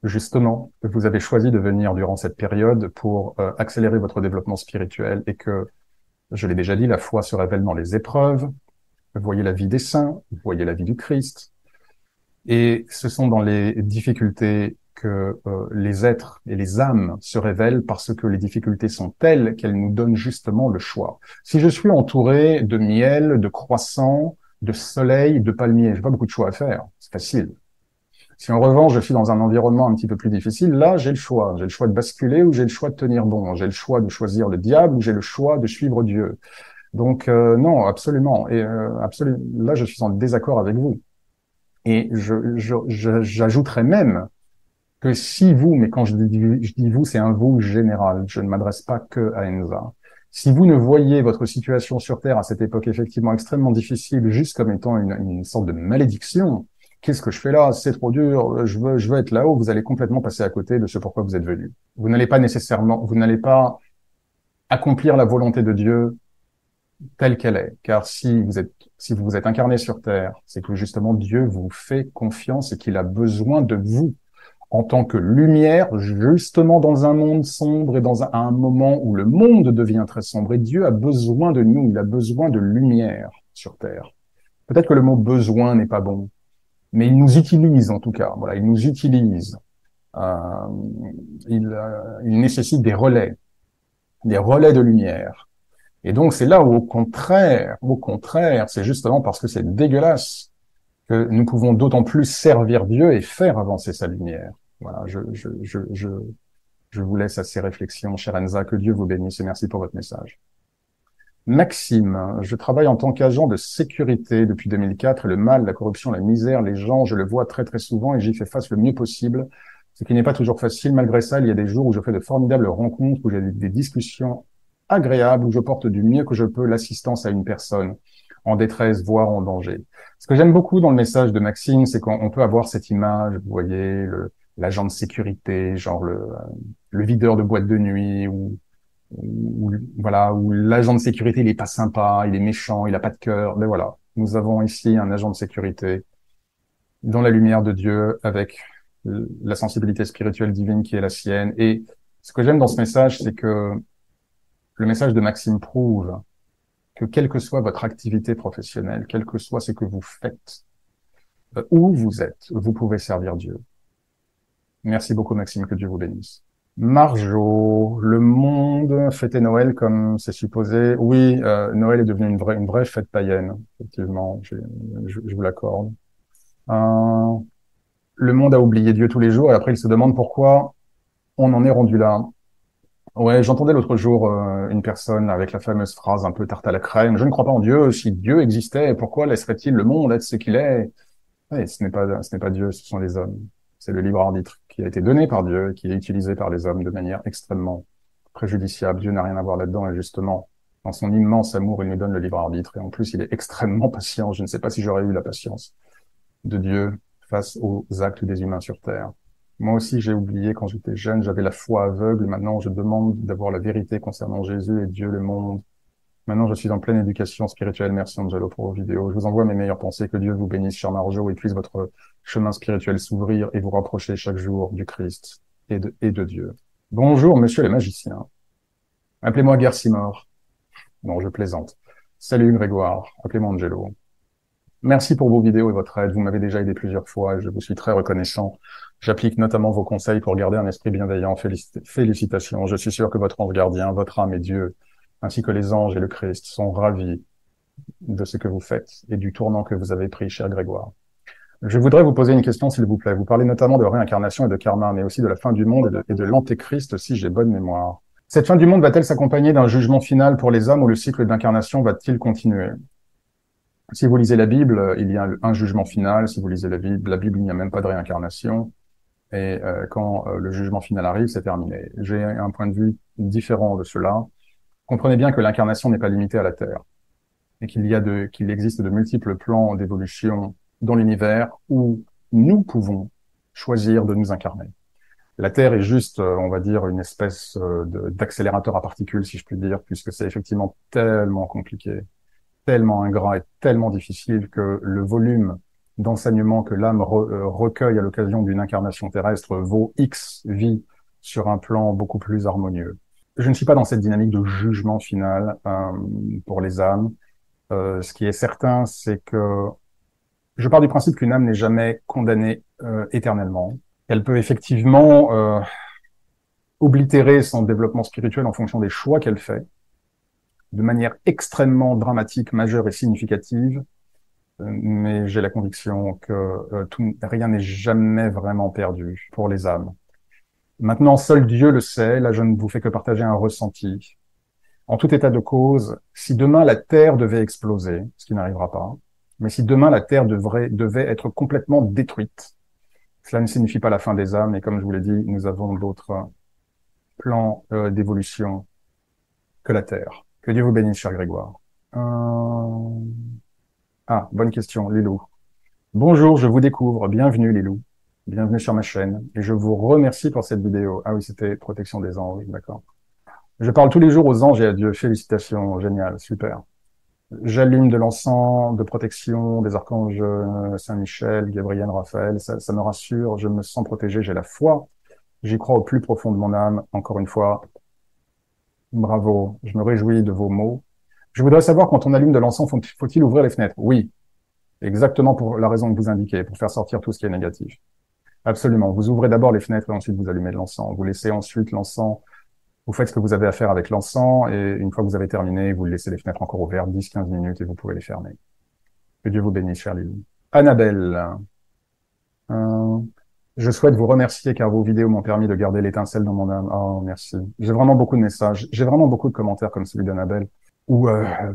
Justement, vous avez choisi de venir durant cette période pour accélérer votre développement spirituel et que, je l'ai déjà dit, la foi se révèle dans les épreuves. Vous voyez la vie des saints, vous voyez la vie du Christ. Et ce sont dans les difficultés que les êtres et les âmes se révèlent parce que les difficultés sont telles qu'elles nous donnent justement le choix. Si je suis entouré de miel, de croissants, de soleil, de palmiers, j'ai pas beaucoup de choix à faire. C'est facile. Si en revanche, je suis dans un environnement un petit peu plus difficile, là, j'ai le choix. J'ai le choix de basculer ou j'ai le choix de tenir bon. J'ai le choix de choisir le diable ou j'ai le choix de suivre Dieu. Donc, non, absolument. Et absolument, là, je suis en désaccord avec vous. Et j'ajouterais même que si vous, mais quand je dis vous, c'est un vous général, je ne m'adresse pas que à Enza. Si vous ne voyez votre situation sur Terre à cette époque effectivement extrêmement difficile, juste comme étant une sorte de malédiction, qu'est-ce que je fais là? C'est trop dur, je veux être là-haut, vous allez complètement passer à côté de ce pourquoi vous êtes venu. Vous n'allez pas accomplir la volonté de Dieu telle qu'elle est. Car si vous vous êtes incarné sur Terre, c'est que justement Dieu vous fait confiance et qu'il a besoin de vous en tant que lumière, justement dans un monde sombre et à un moment où le monde devient très sombre. Et Dieu a besoin de nous, il a besoin de lumière sur Terre. Peut-être que le mot besoin n'est pas bon, mais il nous utilise en tout cas. Voilà, il nous utilise. Euh, il nécessite des relais de lumière. Et donc c'est là où au contraire, c'est justement parce que c'est dégueulasse que nous pouvons d'autant plus servir Dieu et faire avancer sa lumière. Voilà, je vous laisse à ces réflexions, chère Enza, que Dieu vous bénisse et merci pour votre message. Maxime, je travaille en tant qu'agent de sécurité depuis 2004 et le mal, la corruption, la misère, les gens, je le vois très très souvent et j'y fais face le mieux possible. Ce qui n'est pas toujours facile. Malgré ça, il y a des jours où je fais de formidables rencontres, où j'ai des discussions agréables, où je porte du mieux que je peux l'assistance à une personne en détresse, voire en danger. Ce que j'aime beaucoup dans le message de Maxime, c'est qu'on peut avoir cette image, vous voyez, l'agent de sécurité, genre le videur de boîte de nuit, voilà, où l'agent de sécurité, il est pas sympa, il est méchant, il a pas de cœur. Mais voilà, nous avons ici un agent de sécurité dans la lumière de Dieu, avec la sensibilité spirituelle divine qui est la sienne. Et ce que j'aime dans ce message, c'est que le message de Maxime prouve que quelle que soit votre activité professionnelle, quel que soit ce que vous faites, où vous êtes, vous pouvez servir Dieu. Merci beaucoup, Maxime, que Dieu vous bénisse. Marjo, le monde fêtait Noël comme c'est supposé. Oui, Noël est devenu une vraie fête païenne, effectivement, je vous l'accorde. Le monde a oublié Dieu tous les jours et après il se demande pourquoi on en est rendu là. Ouais, j'entendais l'autre jour une personne avec la fameuse phrase un peu tarte à la crème. Je ne crois pas en Dieu. Si Dieu existait, pourquoi laisserait-il le monde être ce qu'il est? Ouais, ce n'est pas Dieu, ce sont les hommes. C'est le libre arbitre qui a été donné par Dieu et qui est utilisé par les hommes de manière extrêmement préjudiciable. Dieu n'a rien à voir là-dedans et justement, dans son immense amour, il nous donne le libre arbitre et en plus, il est extrêmement patient. Je ne sais pas si j'aurais eu la patience de Dieu face aux actes des humains sur Terre. Moi aussi, j'ai oublié quand j'étais jeune, j'avais la foi aveugle. Maintenant, je demande d'avoir la vérité concernant Jésus et Dieu, le monde. Maintenant, je suis en pleine éducation spirituelle. Merci, Angelo, pour vos vidéos. Je vous envoie mes meilleures pensées. Que Dieu vous bénisse, cher Marjo, et puisse votre chemin spirituel s'ouvrir et vous rapprocher chaque jour du Christ et de Dieu. Bonjour, monsieur le magicien. Appelez-moi Garcimore. Non, je plaisante. Salut, Grégoire. Appelez-moi Angelo. Merci pour vos vidéos et votre aide. Vous m'avez déjà aidé plusieurs fois et je vous suis très reconnaissant. J'applique notamment vos conseils pour garder un esprit bienveillant. Félicitations. Je suis sûr que votre ange gardien, votre âme et Dieu, ainsi que les anges et le Christ, sont ravis de ce que vous faites et du tournant que vous avez pris, cher Grégoire. Je voudrais vous poser une question, s'il vous plaît. Vous parlez notamment de réincarnation et de karma, mais aussi de la fin du monde et de l'antéchrist, si j'ai bonne mémoire. Cette fin du monde va-t-elle s'accompagner d'un jugement final pour les hommes ou le cycle d'incarnation va-t-il continuer? Si vous lisez la Bible, il y a un jugement final. Si vous lisez la Bible, il n'y a même pas de réincarnation. Et quand le jugement final arrive, c'est terminé. J'ai un point de vue différent de cela. Comprenez bien que l'incarnation n'est pas limitée à la Terre et qu'il existe de multiples plans d'évolution dans l'univers où nous pouvons choisir de nous incarner. La Terre est juste, on va dire, une espèce d'accélérateur à particules, si je puis dire, puisque c'est effectivement tellement compliqué, tellement ingrat et tellement difficile que le volume d'enseignement que l'âme recueille à l'occasion d'une incarnation terrestre vaut X vies sur un plan beaucoup plus harmonieux. Je ne suis pas dans cette dynamique de jugement final pour les âmes. Ce qui est certain, c'est que je pars du principe qu'une âme n'est jamais condamnée éternellement. Elle peut effectivement oblitérer son développement spirituel en fonction des choix qu'elle fait, de manière extrêmement dramatique, majeure et significative, mais j'ai la conviction que rien n'est jamais vraiment perdu pour les âmes. Maintenant, seul Dieu le sait, là je ne vous fais que partager un ressenti. En tout état de cause, si demain la Terre devait exploser, ce qui n'arrivera pas, mais si demain la Terre devait être complètement détruite, cela ne signifie pas la fin des âmes, et comme je vous l'ai dit, nous avons d'autres plans d'évolution que la Terre. Que Dieu vous bénisse, cher Grégoire. Ah, bonne question, Lilou. Bonjour, je vous découvre. Bienvenue, Lilou. Bienvenue sur ma chaîne. Et je vous remercie pour cette vidéo. Ah oui, c'était protection des anges, d'accord. Je parle tous les jours aux anges et à Dieu. Félicitations, génial, super. J'allume de l'encens de protection des archanges Saint-Michel, Gabriel, Raphaël. Ça me rassure, je me sens protégé, j'ai la foi. J'y crois au plus profond de mon âme. Encore une fois, bravo. Je me réjouis de vos mots. Je voudrais savoir, quand on allume de l'encens, faut-il ouvrir les fenêtres? Oui, exactement pour la raison que vous indiquez, pour faire sortir tout ce qui est négatif. Absolument. Vous ouvrez d'abord les fenêtres et ensuite vous allumez de l'encens. Vous laissez ensuite l'encens, vous faites ce que vous avez à faire avec l'encens et une fois que vous avez terminé, vous laissez les fenêtres encore ouvertes 10-15 minutes et vous pouvez les fermer. Que Dieu vous bénisse, chère Lily. Annabelle. Je souhaite vous remercier car vos vidéos m'ont permis de garder l'étincelle dans mon âme. Oh, merci. J'ai vraiment beaucoup de messages. J'ai vraiment beaucoup de commentaires comme celui d'Annabelle. Ou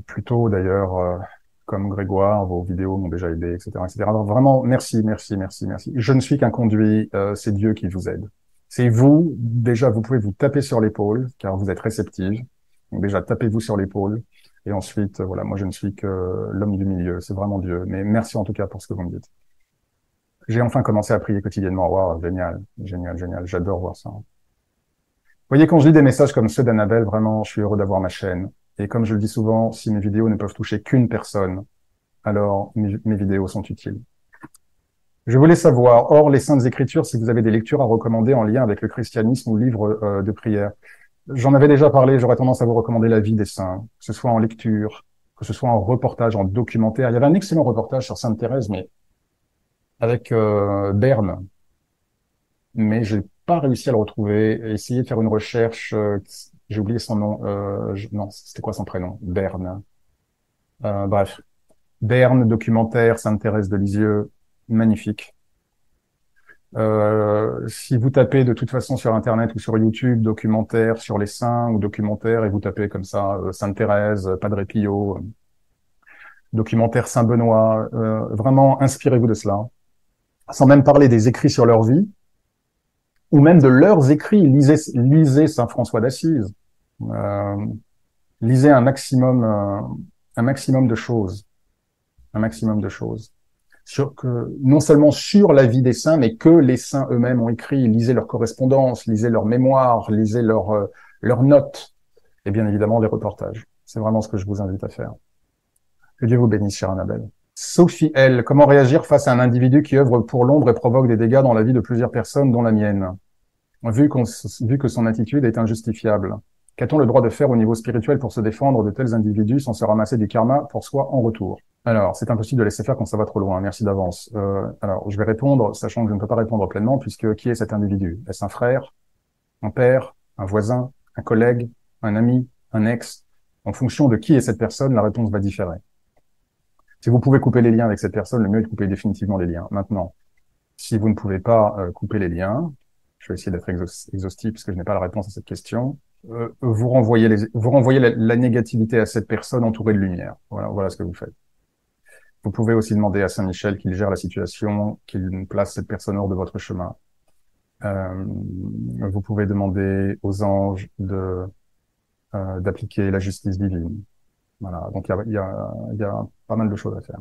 plutôt d'ailleurs, comme Grégoire, vos vidéos m'ont déjà aidé, etc., etc. Alors vraiment, merci, merci, merci, merci. Je ne suis qu'un conduit, c'est Dieu qui vous aide. C'est vous, déjà, vous pouvez vous taper sur l'épaule, car vous êtes réceptive. Donc déjà, tapez-vous sur l'épaule. Et ensuite, voilà, moi je ne suis que l'homme du milieu, c'est vraiment Dieu. Mais merci en tout cas pour ce que vous me dites. J'ai enfin commencé à prier quotidiennement. Waouh, génial, génial, génial. J'adore voir ça. Vous voyez, quand je lis des messages comme ceux d'Annabelle, vraiment, je suis heureux d'avoir ma chaîne. Et comme je le dis souvent, si mes vidéos ne peuvent toucher qu'une personne, alors mes vidéos sont utiles. Je voulais savoir, hors les Saintes Écritures, si vous avez des lectures à recommander en lien avec le christianisme ou livres de prière. J'en avais déjà parlé, j'aurais tendance à vous recommander la vie des saints, que ce soit en lecture, que ce soit en reportage, en documentaire. Il y avait un excellent reportage sur Sainte Thérèse, mais avec Berne, mais j'ai pas réussi à le retrouver. J'ai essayé de faire une recherche, j'ai oublié son nom. Non, c'était quoi son prénom? Berne. Bref, Berne, documentaire, Sainte Thérèse de Lisieux, magnifique. Si vous tapez de toute façon sur Internet ou sur YouTube documentaire sur les saints ou documentaire et vous tapez comme ça Sainte Thérèse, Padre Pio, documentaire Saint Benoît, vraiment inspirez-vous de cela. Sans même parler des écrits sur leur vie ou même de leurs écrits. Lisez Saint François d'Assise, euh, lisez un maximum de choses, un maximum de choses. Non seulement sur la vie des saints, mais que les saints eux-mêmes ont écrit. Lisez leurs correspondances, lisez leurs mémoires, lisez leurs notes, et bien évidemment les reportages. C'est vraiment ce que je vous invite à faire. Que Dieu vous bénisse, chère Annabelle. Sophie L. Comment réagir face à un individu qui œuvre pour l'ombre et provoque des dégâts dans la vie de plusieurs personnes, dont la mienne, vu que son attitude est injustifiable? Qu'a-t-on le droit de faire au niveau spirituel pour se défendre de tels individus sans se ramasser du karma pour soi en retour? Alors, c'est impossible de laisser faire quand ça va trop loin. Merci d'avance. Alors, je vais répondre, sachant que je ne peux pas répondre pleinement, puisque qui est cet individu? Est-ce un frère, un père, un voisin, un collègue, un ami, un ex? En fonction de qui est cette personne, la réponse va différer. Si vous pouvez couper les liens avec cette personne, le mieux est de couper définitivement les liens. Maintenant, si vous ne pouvez pas couper les liens, je vais essayer d'être exhaustif parce que je n'ai pas la réponse à cette question. Vous renvoyez la négativité à cette personne entourée de lumière. Voilà ce que vous faites. Vous pouvez aussi demander à Saint-Michel qu'il gère la situation, qu'il place cette personne hors de votre chemin. Vous pouvez demander aux anges d'appliquer la justice divine. Voilà. Donc il y a pas mal de choses à faire.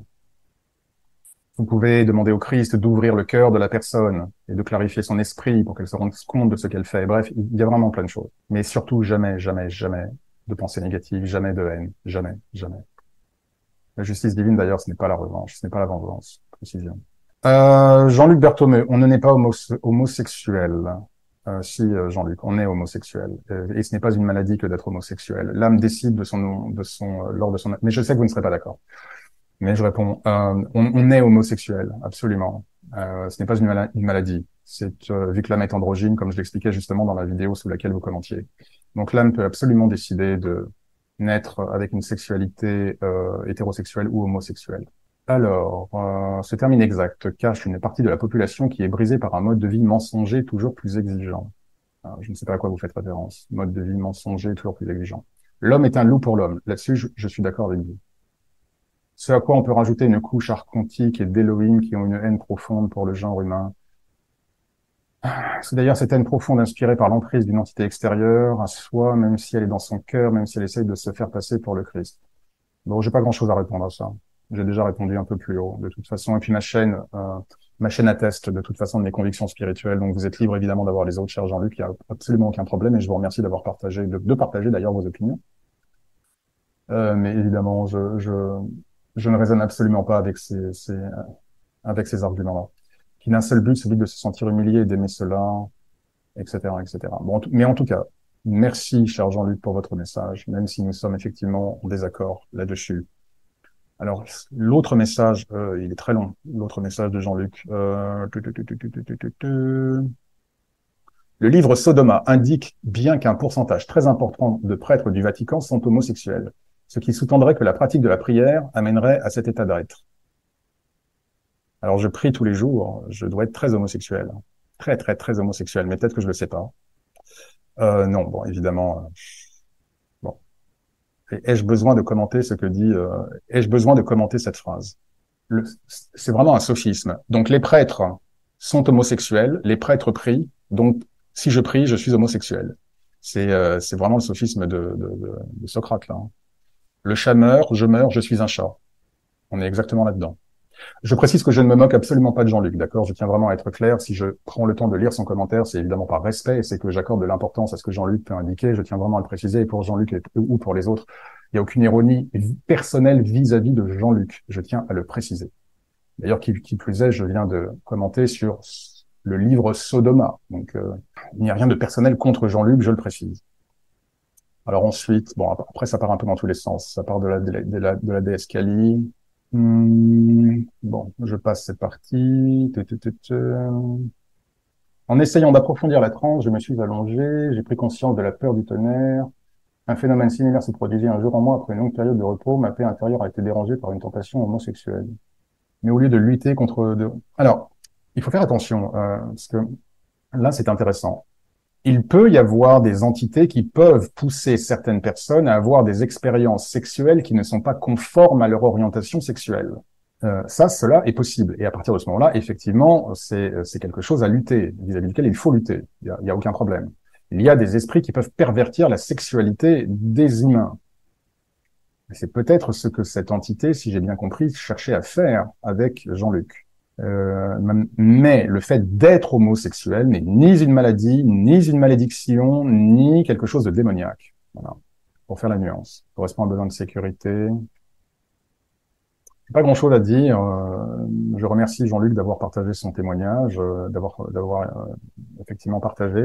Vous pouvez demander au Christ d'ouvrir le cœur de la personne et de clarifier son esprit pour qu'elle se rende compte de ce qu'elle fait. Bref, il y a vraiment plein de choses. Mais surtout, jamais, jamais, jamais de pensée négative, jamais de haine. Jamais, jamais. La justice divine, d'ailleurs, ce n'est pas la revanche, ce n'est pas la vengeance. Précision. Jean-Luc Berthomeu, on ne n'est pas homosexuel. Si, Jean-Luc, on est homosexuel. Et ce n'est pas une maladie que d'être homosexuel. L'âme décide lors de son, mais je sais que vous ne serez pas d'accord. Mais je réponds, on est homosexuel, absolument. Ce n'est pas une maladie. C'est vu que l'âme est androgyne, comme je l'expliquais justement dans la vidéo sous laquelle vous commentiez. Donc l'âme peut absolument décider de naître avec une sexualité hétérosexuelle ou homosexuelle. Alors, ce terme inexact cache une partie de la population qui est brisée par un mode de vie mensonger toujours plus exigeant. Alors, je ne sais pas à quoi vous faites référence. Mode de vie mensonger toujours plus exigeant. L'homme est un loup pour l'homme. Là-dessus, je suis d'accord avec vous. Ce à quoi on peut rajouter une couche archontique et d'Elohim qui ont une haine profonde pour le genre humain. C'est d'ailleurs cette haine profonde inspirée par l'emprise d'une entité extérieure à soi, même si elle est dans son cœur, même si elle essaye de se faire passer pour le Christ. Bon, j'ai pas grand-chose à répondre à ça. J'ai déjà répondu un peu plus haut, de toute façon. Et puis ma chaîne atteste de toute façon de mes convictions spirituelles. Donc vous êtes libre évidemment d'avoir les autres, cher Jean-Luc. Il y a absolument aucun problème. Et je vous remercie d'avoir partagé, de partager d'ailleurs vos opinions. Mais évidemment, je ne raisonne absolument pas avec ces arguments-là, qui n'a un seul but, celui de se sentir humilié et d'aimer cela, etc., etc. Bon, mais en tout cas, merci, cher Jean-Luc, pour votre message, même si nous sommes effectivement en désaccord là-dessus. Alors, l'autre message, il est très long, l'autre message de Jean-Luc. Le livre Sodoma indique bien qu'un pourcentage très important de prêtres du Vatican sont homosexuels, ce qui sous-tendrait que la pratique de la prière amènerait à cet état d'être. Alors, je prie tous les jours, je dois être très homosexuel. Très, très, très homosexuel, mais peut-être que je le sais pas. Non, bon, évidemment, bon. Ai-je besoin de commenter ai-je besoin de commenter cette phrase? C'est vraiment un sophisme. Donc, les prêtres sont homosexuels, les prêtres prient, donc, si je prie, je suis homosexuel. C'est vraiment le sophisme de Socrate, là. Hein. Le chat meurt, je suis un chat. On est exactement là-dedans. Je précise que je ne me moque absolument pas de Jean-Luc, d'accord? Je tiens vraiment à être clair. Si je prends le temps de lire son commentaire, c'est évidemment par respect, c'est que j'accorde de l'importance à ce que Jean-Luc peut indiquer. Je tiens vraiment à le préciser. Et pour Jean-Luc ou pour les autres, il n'y a aucune ironie personnelle vis-à-vis de Jean-Luc. Je tiens à le préciser. D'ailleurs, qui plus est, je viens de commenter sur le livre Sodoma. Donc, il n'y a rien de personnel contre Jean-Luc, je le précise. Alors ensuite, bon, après, ça part un peu dans tous les sens. Ça part de la déesse Kali. Bon, je passe cette partie. En essayant d'approfondir la transe, je me suis allongé, j'ai pris conscience de la peur du tonnerre. Un phénomène similaire s'est produit un jour en moi après une longue période de repos. Ma paix intérieure a été dérangée par une tentation homosexuelle. Mais au lieu de lutter contre... Alors, il faut faire attention, parce que là, c'est intéressant. Il peut y avoir des entités qui peuvent pousser certaines personnes à avoir des expériences sexuelles qui ne sont pas conformes à leur orientation sexuelle. Cela est possible. Et à partir de ce moment-là, effectivement, c'est quelque chose à lutter, vis-à-vis duquel il faut lutter. Il y a aucun problème. Il y a des esprits qui peuvent pervertir la sexualité des humains. C'est peut-être ce que cette entité, si j'ai bien compris, cherchait à faire avec Jean-Luc. Mais le fait d'être homosexuel n'est ni une maladie, ni une malédiction, ni quelque chose de démoniaque. Voilà. Pour faire la nuance. Correspond à un besoin de sécurité. Pas grand-chose à dire. Je remercie Jean-Luc d'avoir partagé son témoignage, d'avoir effectivement partagé.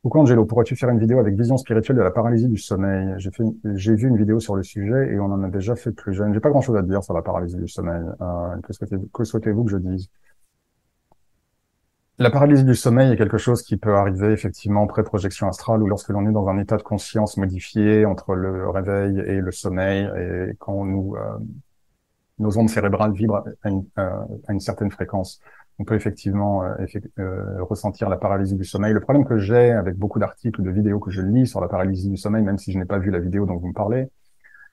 Coucou Angelo, pourrais-tu faire une vidéo avec vision spirituelle de la paralysie du sommeil? J'ai vu une vidéo sur le sujet et on en a déjà fait plus jeune. J'ai pas grand-chose à dire sur la paralysie du sommeil. Que souhaitez-vous que je dise? La paralysie du sommeil est quelque chose qui peut arriver effectivement pré-projection astrale ou lorsque l'on est dans un état de conscience modifié entre le réveil et le sommeil et quand nos ondes cérébrales vibrent à une certaine fréquence. On peut effectivement ressentir la paralysie du sommeil. Le problème que j'ai avec beaucoup d'articles, de vidéos que je lis sur la paralysie du sommeil, même si je n'ai pas vu la vidéo dont vous me parlez,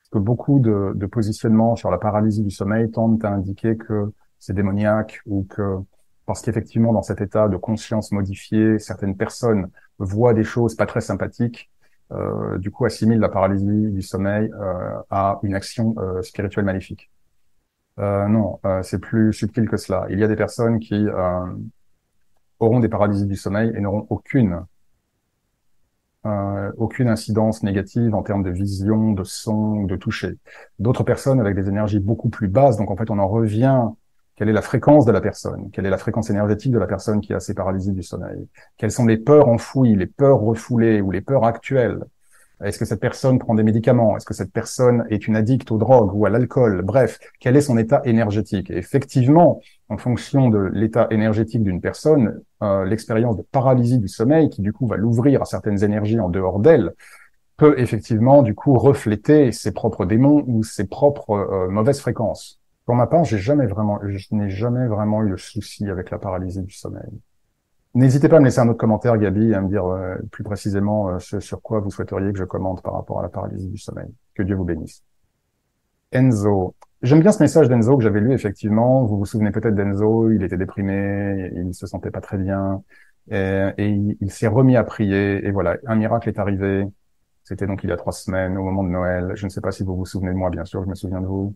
c'est que beaucoup de positionnements sur la paralysie du sommeil tendent à indiquer que c'est démoniaque ou que parce qu'effectivement dans cet état de conscience modifié, certaines personnes voient des choses pas très sympathiques, du coup assimilent la paralysie du sommeil à une action spirituelle maléfique. Non, c'est plus subtil que cela. Il y a des personnes qui auront des paralysies du sommeil et n'auront aucune incidence négative en termes de vision, de son, de toucher. D'autres personnes avec des énergies beaucoup plus basses, donc en fait on en revient, quelle est la fréquence de la personne? Quelle est la fréquence énergétique de la personne qui a ces paralysies du sommeil? Quelles sont les peurs enfouies, les peurs refoulées ou les peurs actuelles? Est-ce que cette personne prend des médicaments? Est-ce que cette personne est une addict aux drogues ou à l'alcool? Bref, quel est son état énergétique? Et effectivement, en fonction de l'état énergétique d'une personne, l'expérience de paralysie du sommeil, qui du coup va l'ouvrir à certaines énergies en dehors d'elle, peut effectivement du coup refléter ses propres démons ou ses propres mauvaises fréquences. Pour ma part, je n'ai jamais vraiment eu de souci avec la paralysie du sommeil. N'hésitez pas à me laisser un autre commentaire, Gabi, et à me dire plus précisément ce sur quoi vous souhaiteriez que je commente par rapport à la paralysie du sommeil. Que Dieu vous bénisse. Enzo. J'aime bien ce message d'Enzo que j'avais lu, effectivement. Vous vous souvenez peut-être d'Enzo, il était déprimé, il se sentait pas très bien, et il s'est remis à prier, et voilà, un miracle est arrivé. C'était donc il y a 3 semaines, au moment de Noël. Je ne sais pas si vous vous souvenez de moi, bien sûr, je me souviens de vous.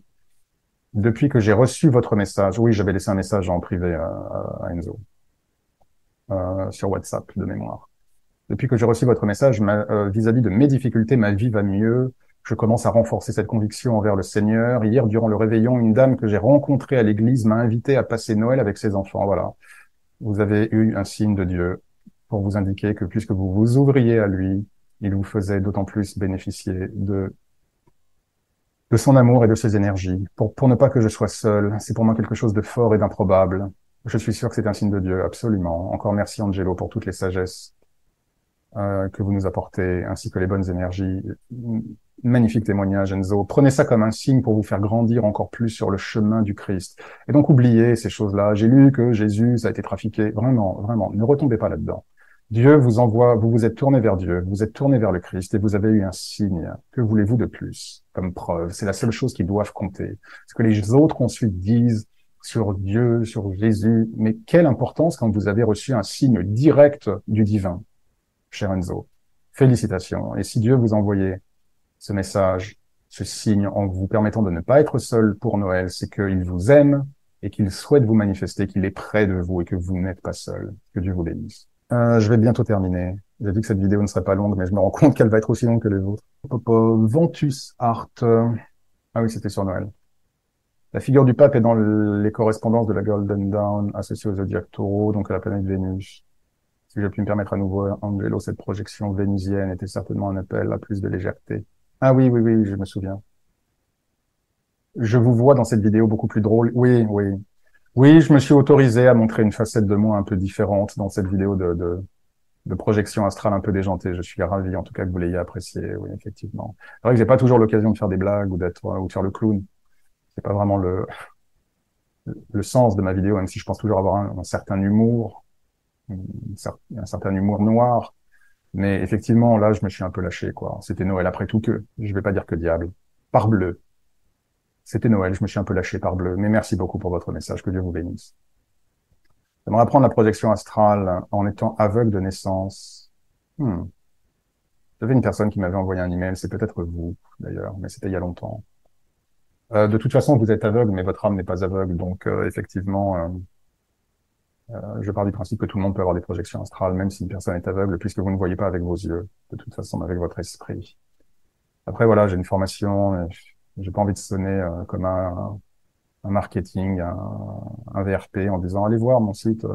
Depuis que j'ai reçu votre message, oui, j'avais laissé un message en privé à Enzo. Sur WhatsApp de mémoire. Depuis que j'ai reçu votre message, vis-à-vis de mes difficultés, ma vie va mieux. Je commence à renforcer cette conviction envers le Seigneur. Hier, durant le réveillon, une dame que j'ai rencontrée à l'église m'a invité à passer Noël avec ses enfants. Voilà. Vous avez eu un signe de Dieu pour vous indiquer que puisque vous vous ouvriez à lui, il vous faisait d'autant plus bénéficier de son amour et de ses énergies. Pour ne pas que je sois seul, c'est pour moi quelque chose de fort et d'improbable. Je suis sûr que c'est un signe de Dieu, absolument. Encore merci Angelo pour toutes les sagesses que vous nous apportez, ainsi que les bonnes énergies. Magnifique témoignage, Enzo. Prenez ça comme un signe pour vous faire grandir encore plus sur le chemin du Christ. Et donc oubliez ces choses-là. J'ai lu que Jésus a été trafiqué. Vraiment, vraiment, ne retombez pas là-dedans. Dieu vous envoie, vous vous êtes tourné vers Dieu, vous êtes tourné vers le Christ et vous avez eu un signe. Que voulez-vous de plus comme preuve? C'est la seule chose qui doit compter. Ce que les autres ensuite disent sur Dieu, sur Jésus, mais quelle importance quand vous avez reçu un signe direct du divin, cher Enzo. Félicitations. Et si Dieu vous envoyait ce message, ce signe en vous permettant de ne pas être seul pour Noël, c'est qu'il vous aime et qu'il souhaite vous manifester, qu'il est près de vous et que vous n'êtes pas seul. Que Dieu vous bénisse. Je vais bientôt terminer. J'ai dit que cette vidéo ne serait pas longue, mais je me rends compte qu'elle va être aussi longue que les autres. Ventus Art. Ah oui, c'était sur Noël. La figure du pape est dans les correspondances de la Golden Dawn associée au zodiaque Taureau, donc à la planète Vénus. Si j'ai pu me permettre à nouveau, Angelo, cette projection vénusienne était certainement un appel à plus de légèreté. Ah oui, oui, oui, je me souviens. Je vous vois dans cette vidéo beaucoup plus drôle. Oui, oui. Oui, je me suis autorisé à montrer une facette de moi un peu différente dans cette vidéo de projection astrale un peu déjantée. Je suis ravi, en tout cas, que vous l'ayez apprécié. Oui, effectivement. C'est vrai que j'ai pas toujours l'occasion de faire des blagues ou ou de faire le clown. C'est pas vraiment le sens de ma vidéo, même si je pense toujours avoir un certain humour, un certain humour noir. Mais effectivement, là, je me suis un peu lâché, quoi. C'était Noël après tout que, je vais pas dire que diable. Parbleu. C'était Noël, je me suis un peu lâché parbleu. Mais merci beaucoup pour votre message, que Dieu vous bénisse. J'aimerais apprendre la projection astrale en étant aveugle de naissance. Hmm. J'avais une personne qui m'avait envoyé un email, c'est peut-être vous, d'ailleurs, mais c'était il y a longtemps. De toute façon, vous êtes aveugle, mais votre âme n'est pas aveugle, donc effectivement, je pars du principe que tout le monde peut avoir des projections astrales, même si une personne est aveugle, puisque vous ne voyez pas avec vos yeux, de toute façon, mais avec votre esprit. Après, voilà, j'ai une formation, j'ai pas envie de sonner comme un marketing, un VRP, en disant allez voir mon site,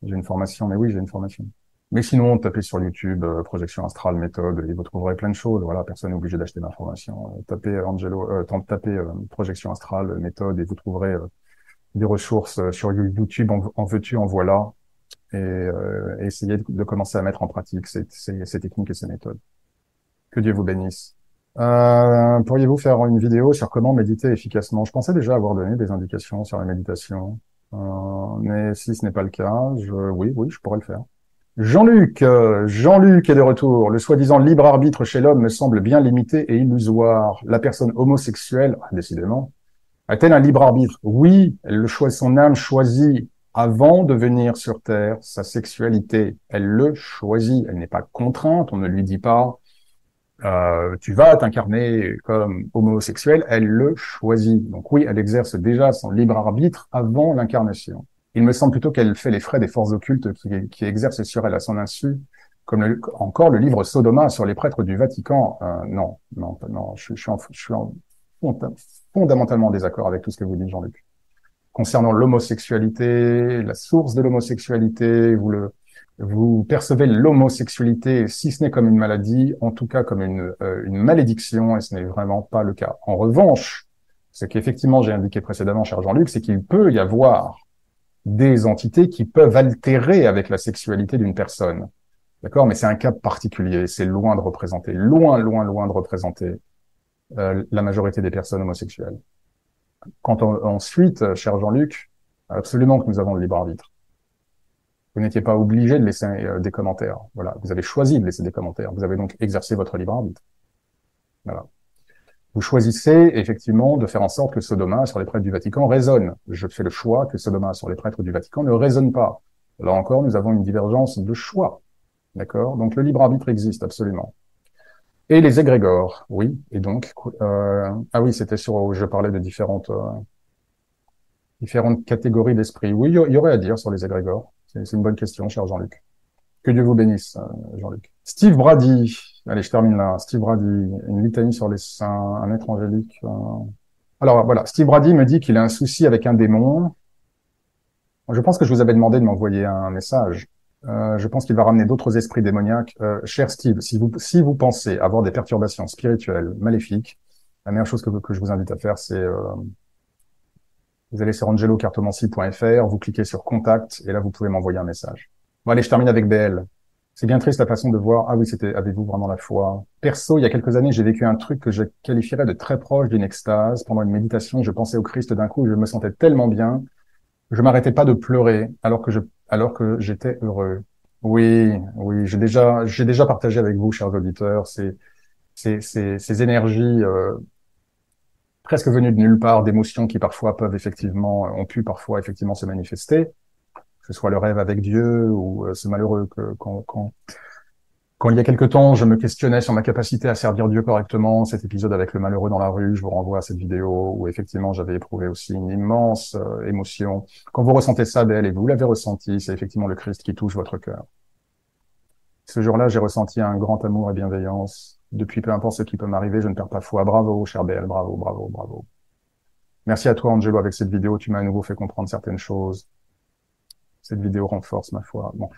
j'ai une formation, mais oui, j'ai une formation. Mais sinon, tapez sur YouTube projection astrale méthode et vous trouverez plein de choses. Voilà, personne n'est obligé d'acheter ma formation. Tapez tapez projection astrale méthode et vous trouverez des ressources sur YouTube. En veux-tu, en voilà. Et essayez de commencer à mettre en pratique ces techniques et ces méthodes. Que Dieu vous bénisse. Pourriez-vous faire une vidéo sur comment méditer efficacement? Je pensais déjà avoir donné des indications sur la méditation, mais si ce n'est pas le cas, oui, oui, je pourrais le faire. Jean-Luc est de retour. Le soi-disant libre arbitre chez l'homme me semble bien limité et illusoire. La personne homosexuelle, décidément, a-t-elle un libre arbitre? Oui, son âme choisit avant de venir sur Terre sa sexualité. Elle le choisit. Elle n'est pas contrainte. On ne lui dit pas tu vas t'incarner comme homosexuel, elle le choisit. Donc oui, elle exerce déjà son libre arbitre avant l'incarnation. Il me semble plutôt qu'elle fait les frais des forces occultes qui exercent sur elle à son insu, comme encore le livre Sodoma sur les prêtres du Vatican. Non, non, non, je suis fondamentalement en désaccord avec tout ce que vous dites, Jean-Luc. Concernant l'homosexualité, la source de l'homosexualité, vous percevez l'homosexualité, si ce n'est comme une maladie, en tout cas comme une malédiction, et ce n'est vraiment pas le cas. En revanche, ce qu'effectivement j'ai indiqué précédemment, cher Jean-Luc, c'est qu'il peut y avoir des entités qui peuvent altérer avec la sexualité d'une personne. D'accord? Mais c'est un cas particulier, c'est loin de représenter, loin, loin, loin de représenter la majorité des personnes homosexuelles. Ensuite, cher Jean-Luc, absolument que nous avons le libre arbitre. Vous n'étiez pas obligé de laisser des commentaires. Voilà, vous avez choisi de laisser des commentaires. Vous avez donc exercé votre libre arbitre. Voilà. Vous choisissez effectivement de faire en sorte que Sodoma sur les prêtres du Vatican résonne. Je fais le choix que Sodoma sur les prêtres du Vatican ne résonne pas. Là encore, nous avons une divergence de choix. D'accord? Donc le libre arbitre existe absolument. Et les égrégores, oui. Et donc, ah oui, c'était sur, je parlais de différentes catégories d'esprit. Oui, il y aurait à dire sur les égrégores. C'est une bonne question, cher Jean-Luc. Que Dieu vous bénisse, Jean-Luc. Steve Brady. Allez, je termine là. Steve Brady, une litanie sur les saints, un être angélique. Alors voilà, Steve Brady me dit qu'il a un souci avec un démon. Je pense que je vous avais demandé de m'envoyer un message. Je pense qu'il va ramener d'autres esprits démoniaques. Cher Steve, si vous pensez avoir des perturbations spirituelles maléfiques, la meilleure chose que je vous invite à faire, c'est vous allez sur angelocartomancy.fr, vous cliquez sur Contact, et là, vous pouvez m'envoyer un message. Bon, allez, je termine avec BL. C'est bien triste la façon de voir. Ah oui, avez-vous vraiment la foi? Perso, il y a quelques années, j'ai vécu un truc que je qualifierais de très proche d'une extase. Pendant une méditation, je pensais au Christ d'un coup, je me sentais tellement bien. Je m'arrêtais pas de pleurer, alors que j'étais heureux. Oui, oui, j'ai déjà partagé avec vous, chers auditeurs, ces énergies, presque venues de nulle part, d'émotions qui parfois ont pu parfois effectivement se manifester, que ce soit le rêve avec Dieu ou ce malheureux quand il y a quelque temps, je me questionnais sur ma capacité à servir Dieu correctement, cet épisode avec le malheureux dans la rue, je vous renvoie à cette vidéo où effectivement j'avais éprouvé aussi une immense émotion. Quand vous ressentez ça, Belle, et vous l'avez ressenti, c'est effectivement le Christ qui touche votre cœur. Ce jour-là, j'ai ressenti un grand amour et bienveillance. Depuis, peu importe ce qui peut m'arriver, je ne perds pas foi. Bravo, cher Belle, bravo, bravo, bravo. Merci à toi, Angelo, avec cette vidéo. Tu m'as à nouveau fait comprendre certaines choses. Cette vidéo renforce ma foi. Bon.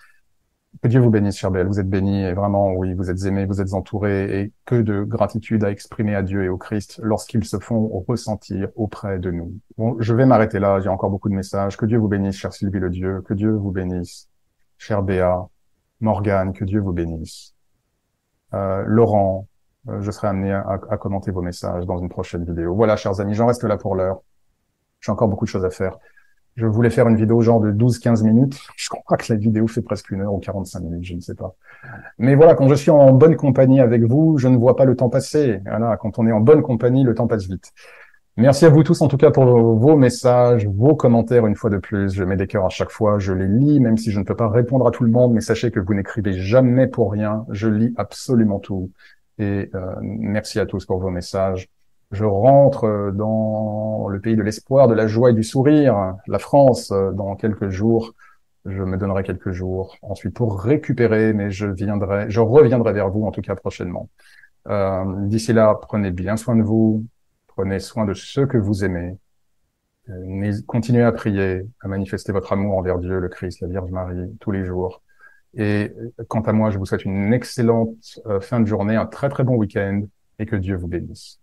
Que Dieu vous bénisse, chère Belle. Vous êtes bénis et vraiment, oui, vous êtes aimés, vous êtes entourés et que de gratitude à exprimer à Dieu et au Christ lorsqu'ils se font ressentir auprès de nous. Bon, je vais m'arrêter là. J'ai encore beaucoup de messages. Que Dieu vous bénisse, chère Sylvie le Dieu. Que Dieu vous bénisse, chère Béa, Morgane. Que Dieu vous bénisse. Laurent, je serai amené à commenter vos messages dans une prochaine vidéo. Voilà, chers amis, j'en reste là pour l'heure. J'ai encore beaucoup de choses à faire. Je voulais faire une vidéo genre de 12-15 minutes. Je crois que la vidéo fait presque 1 heure ou 45 minutes, je ne sais pas. Mais voilà, quand je suis en bonne compagnie avec vous, je ne vois pas le temps passer. Voilà, quand on est en bonne compagnie, le temps passe vite. Merci à vous tous en tout cas pour vos messages, vos commentaires une fois de plus. Je mets des cœurs à chaque fois, je les lis, même si je ne peux pas répondre à tout le monde, mais sachez que vous n'écrivez jamais pour rien. Je lis absolument tout. Et merci à tous pour vos messages. Je rentre dans le pays de l'espoir, de la joie et du sourire, la France, dans quelques jours. Je me donnerai quelques jours ensuite pour récupérer, mais je reviendrai vers vous en tout cas prochainement. D'ici là, prenez bien soin de vous, prenez soin de ceux que vous aimez, continuez à prier, à manifester votre amour envers Dieu, le Christ, la Vierge Marie, tous les jours. Et quant à moi, je vous souhaite une excellente fin de journée, un très très bon week-end et que Dieu vous bénisse.